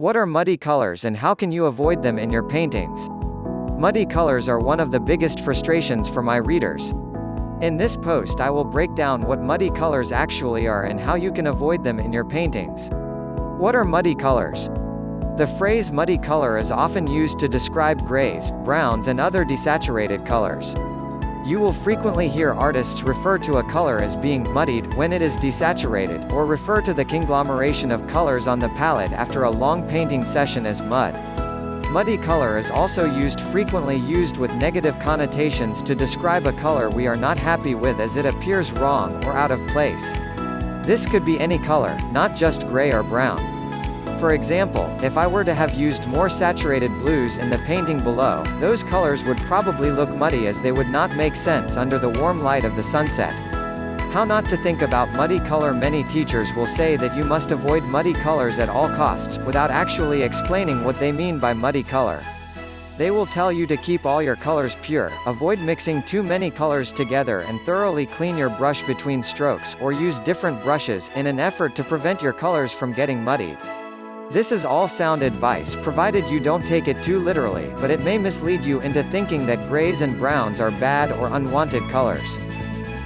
What are muddy colors and how can you avoid them in your paintings? Muddy colors are one of the biggest frustrations for my readers. In this post I will break down what muddy colors actually are and how you can avoid them in your paintings. What are muddy colors? The phrase muddy color is often used to describe grays, browns and other desaturated colors. You will frequently hear artists refer to a color as being muddied when it is desaturated, or refer to the conglomeration of colors on the palette after a long painting session as mud. Muddy color is also frequently used with negative connotations to describe a color we are not happy with as it appears wrong or out of place. This could be any color, not just gray or brown. For example, if I were to have used more saturated blues in the painting below, those colors would probably look muddy as they would not make sense under the warm light of the sunset. How not to think about muddy color? Many teachers will say that you must avoid muddy colors at all costs, without actually explaining what they mean by muddy color. They will tell you to keep all your colors pure, avoid mixing too many colors together and thoroughly clean your brush between strokes, or use different brushes in an effort to prevent your colors from getting muddied. This is all sound advice provided you don't take it too literally, but it may mislead you into thinking that grays and browns are bad or unwanted colors.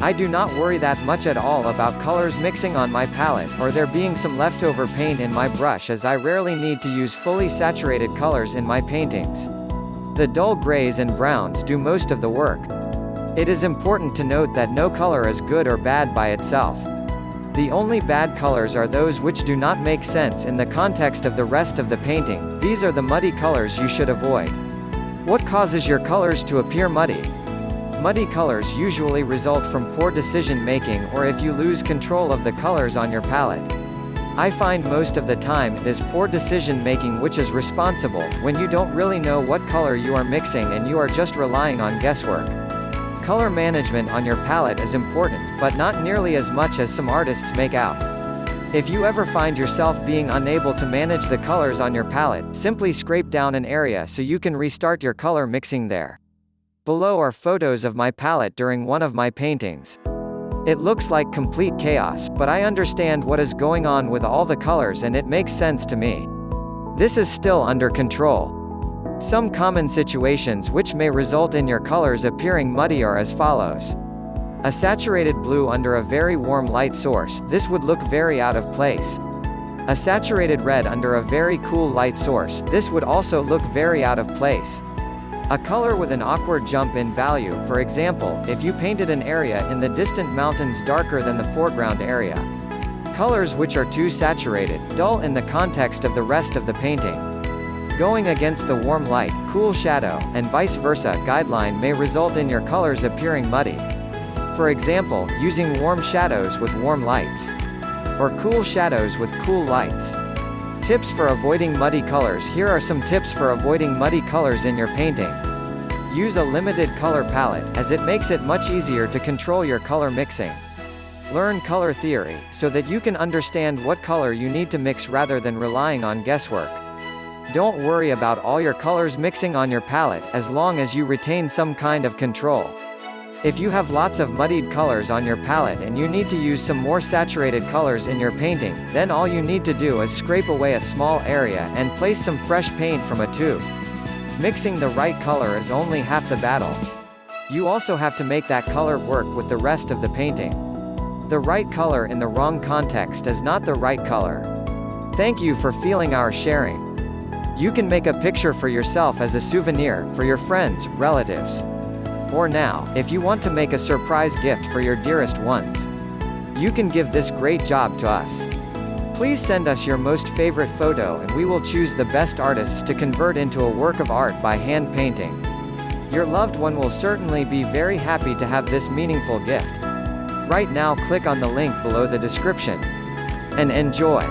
I do not worry that much at all about colors mixing on my palette, or there being some leftover paint in my brush, as I rarely need to use fully saturated colors in my paintings. The dull grays and browns do most of the work. It is important to note that no color is good or bad by itself. The only bad colors are those which do not make sense in the context of the rest of the painting. These are the muddy colors you should avoid. What causes your colors to appear muddy? Muddy colors usually result from poor decision making, or if you lose control of the colors on your palette. I find most of the time it is poor decision making which is responsible, when you don't really know what color you are mixing and you are just relying on guesswork. Color management on your palette is important, but not nearly as much as some artists make out. If you ever find yourself being unable to manage the colors on your palette, simply scrape down an area so you can restart your color mixing there. Below are photos of my palette during one of my paintings. It looks like complete chaos, but I understand what is going on with all the colors and it makes sense to me. This is still under control. Some common situations which may result in your colors appearing muddy are as follows. A saturated blue under a very warm light source, this would look very out of place. A saturated red under a very cool light source, this would also look very out of place. A color with an awkward jump in value, for example, if you painted an area in the distant mountains darker than the foreground area. Colors which are too saturated, dull in the context of the rest of the painting. Going against the warm light, cool shadow, and vice versa guideline may result in your colors appearing muddy. For example, using warm shadows with warm lights. Or cool shadows with cool lights. Tips for avoiding muddy colors. Here are some tips for avoiding muddy colors in your painting. Use a limited color palette, as it makes it much easier to control your color mixing. Learn color theory, so that you can understand what color you need to mix rather than relying on guesswork. Don't worry about all your colors mixing on your palette, as long as you retain some kind of control. If you have lots of muddied colors on your palette and you need to use some more saturated colors in your painting, then all you need to do is scrape away a small area and place some fresh paint from a tube. Mixing the right color is only half the battle. You also have to make that color work with the rest of the painting. The right color in the wrong context is not the right color. Thank you for feeling our sharing. You can make a picture for yourself as a souvenir, for your friends, relatives. Or now, if you want to make a surprise gift for your dearest ones. You can give this great job to us. Please send us your most favorite photo and we will choose the best artists to convert into a work of art by hand painting. Your loved one will certainly be very happy to have this meaningful gift. Right now click on the link below the description. And enjoy!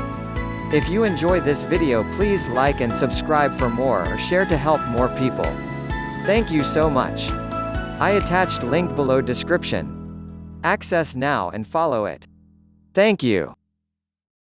If you enjoy this video, please like and subscribe for more, or share to help more people. Thank you so much. I attached link below description. Access now and follow it. Thank you.